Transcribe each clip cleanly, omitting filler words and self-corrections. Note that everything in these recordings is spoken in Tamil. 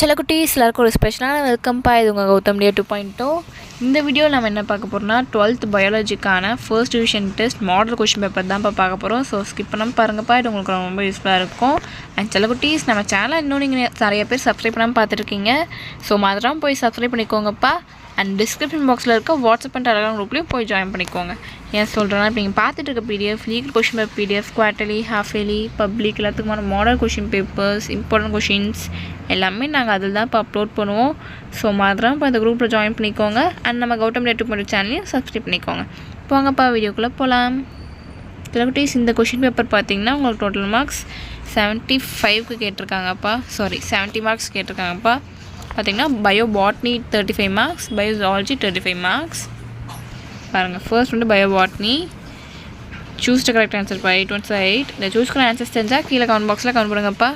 சில குட்டீஸ் எல்லாருக்கும் ஒரு ஸ்பெஷலான வெல்கம்ப்பா. இது உங்கள் கௌதம் டே 2.0. இந்த வீடியோவில் நம்ம என்ன பார்க்க போகிறோம்னா 12th பயாலஜிக்கான first division test model question paper தான் பார்க்க போகிறோம். ஸோ ஸ்கிப் பண்ணாமல் பாருங்கப்பா, இது உங்களுக்கு ரொம்ப யூஸ்ஃபுல்லாக இருக்கும். அண்ட் சில குட்டீஸ் நம்ம சேனலை இன்னும் நீங்கள் நிறைய பேர் சப்ஸ்கிரைப் பண்ணாமல் பார்த்துருக்கீங்க. ஸோ மாதிரிலாம் போய் சப்ஸ்கிரைப் பண்ணிக்கோங்கப்பா. அண்ட் டிஸ்கிரிப்ஷன் பாக்ஸில் இருக்க வாட்ஸ்அப் அண்ட் டெலிகிராம் குரூப்லேயும் போய் ஜாயின் பண்ணிக்கோங்க. ஏன் சொல்கிறேன்னா, இப்போ நீங்கள் பார்த்துட்டு இருக்க PDF legal question paper PDF, quarterly, half yearly, public எல்லாத்துக்குமான model question papers, important questions எல்லாமே நாங்கள் அதில் தான் இப்போ அப்லோட் பண்ணுவோம். ஸோ மாதிரிலாம் இப்போ அந்த குரூப்பில் ஜாயின் பண்ணிக்கோங்க. அண்ட் நம்ம கௌதம் டே 2.0 சேனலையும் சப்ஸ்கிரைப் பண்ணிக்கோங்க. போங்கப்பா, வீடியோக்குள்ளே போகலாம். குட்டீஸ், இந்த கொஷின் பேப்பர் பார்த்தீங்கன்னா உங்களுக்கு டோட்டல் மார்க்ஸ் 75க்கு கேட்டிருக்காங்கப்பா. 70 மார்க்ஸ் கேட்டிருக்காங்கப்பா. பார்த்திங்கன்னா bio botany 35 marks, bio zoology 35 marks. பாருங்கள், ஃபர்ஸ்ட் வந்து bio botany. Choose the correct answer by 28. இந்த சூஸ் பண்ண ஆன்சர்ஸ் தெரிஞ்சால் கீழே கமெண்ட் பாக்ஸில் கமெண்ட் பண்ணுங்கப்பா.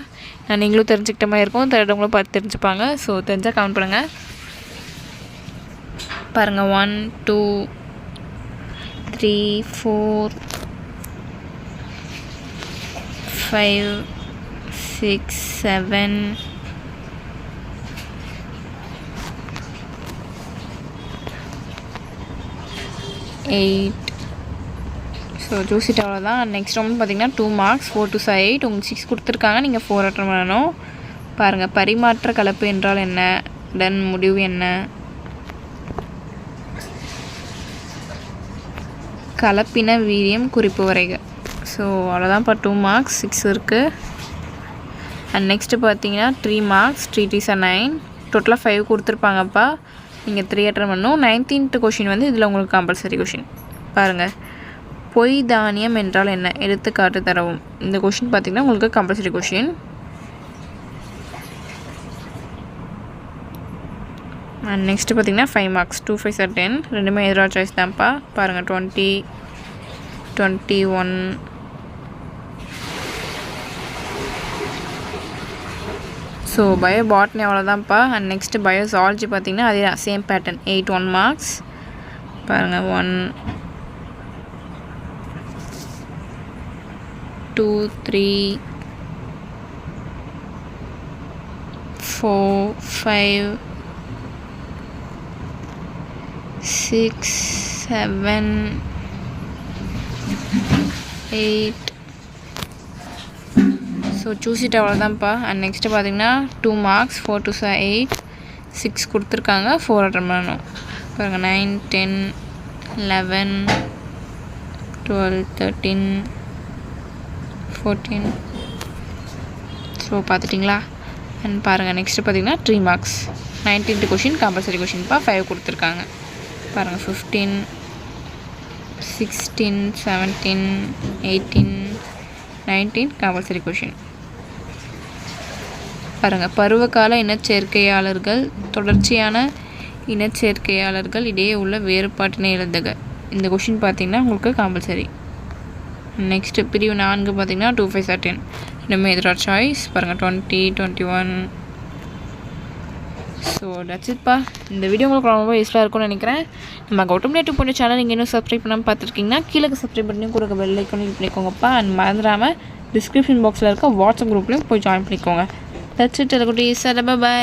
நான் நீங்களும் தெரிஞ்சுக்கிட்ட மாதிரி இருக்கும், தெரிஞ்சவங்களும் பார்த்து தெரிஞ்சுப்பாங்க. ஸோ தெரிஞ்சால் கமெண்ட் பண்ணுங்கள். பாருங்கள், 1 2 3 4 5 6 7 8. ஸோ ஜூசிட் அவ்வளோதான். நெக்ஸ்ட் ரவுண்ட் பார்த்திங்கன்னா 2 மார்க்ஸ் 4 to 8. உங்களுக்கு 6 கொடுத்துருக்காங்க, நீங்கள் 4 அட்டன் பண்ணணும். பாருங்கள், பரிமாற்ற கலப்பு என்றால் என்ன, தென் முடிவு என்ன, கலப்பின வீரியம் குறிப்பு வரைக. ஸோ அவ்வளோதான்ப்பா, 2 மார்க்ஸ் 6 இருக்குது. அண்ட் நெக்ஸ்ட்டு பார்த்தீங்கன்னா 3 மார்க்ஸ் 3 3s 9. டோட்டலாக 5 கொடுத்துருப்பாங்கப்பா. நீங்கள் 3 அட்டன் பண்ணணும். 19th கொஷின் வந்து இதில் உங்களுக்கு கம்பல்சரி கொஷின். பாருங்கள், பொய் தானியம் என்றால் என்ன, எடுத்துக்காட்டு தரவும். இந்த கொஷின் பார்த்திங்கன்னா உங்களுக்கு கம்பல்சரி கொஷின். அண்ட் நெக்ஸ்ட்டு பார்த்திங்கன்னா 5 மார்க்ஸ் 2 5s 10. ரெண்டுமே எதிராக சாய்ஸ் தான்ப்பா. பாருங்கள், 20 21. ஸோ பயோ பாட்னி அவ்வளோதான்ப்பா. அண்ட் நெக்ஸ்ட்டு பயோ ஜுவாலஜி பார்த்திங்கன்னா அதே சேம் பேட்டர்ன் 8 1 மார்க்ஸ். பாருங்கள், 1 2 3 4 5 6 7 8. ஸோ சூஸிட் அவ்வளோதான்ப்பா. அண்ட் நெக்ஸ்ட்டு பார்த்திங்கன்னா 2 மார்க்ஸ் 4 to 8. 6 கொடுத்துருக்காங்க, 4 அட்டன் பண்ணணும். பாருங்கள், 9 10 11 12 13 14. ஸோ பார்த்துட்டிங்களா? அண்ட் பாருங்கள், நெக்ஸ்ட்டு பார்த்திங்கன்னா 3 மார்க்ஸ் 19th கொஷின் கம்பல்சரி கொஷின்ப்பா. 5 கொடுத்துருக்காங்க. பாருங்கள், 15 16 17 18 19 கம்பல்சரி கொஷின். பாருங்கள், பருவகால இனச்சேர்க்கையாளர்கள் தொடர்ச்சியான இனச்சேர்க்கையாளர்கள் இடையே உள்ள வேறுபாட்டினை எழுதுக. இந்த கொஷின் பார்த்திங்கன்னா உங்களுக்கு கம்பல்சரி. நெக்ஸ்ட்டு பிரிவு 4 பார்த்திங்கன்னா 2 5s 10. ரெண்டுமே எதிராக சாய்ஸ். பாருங்கள், 20 21. ஸோ தட்ஸ் இட்ப்பா. இந்த வீடியோ உங்களுக்கு ரொம்ப யூஸ்ஃபுல்லாக இருக்கும்னு நினைக்கிறேன். நம்ம கௌதம் டே 2.0 சேனல் நீங்கள் இன்னும் சப்ஸ்கிரைப் பண்ணாமல் பார்த்துருக்கீங்கன்னா கீழே சப்ஸ்கிரைப் பண்ணி கூட பெல் ஐக்கான் கிளிக் பண்ணிக்கோங்கப்பா. அண்ட் மறந்துடாமல் டிஸ்கிரிப்ஷன் பாக்ஸில் இருக்க வாட்ஸ்அப் குரூப்லேயும் போய் ஜாயின் பண்ணிக்கோங்க. That's it. குட்டீஸ், பை.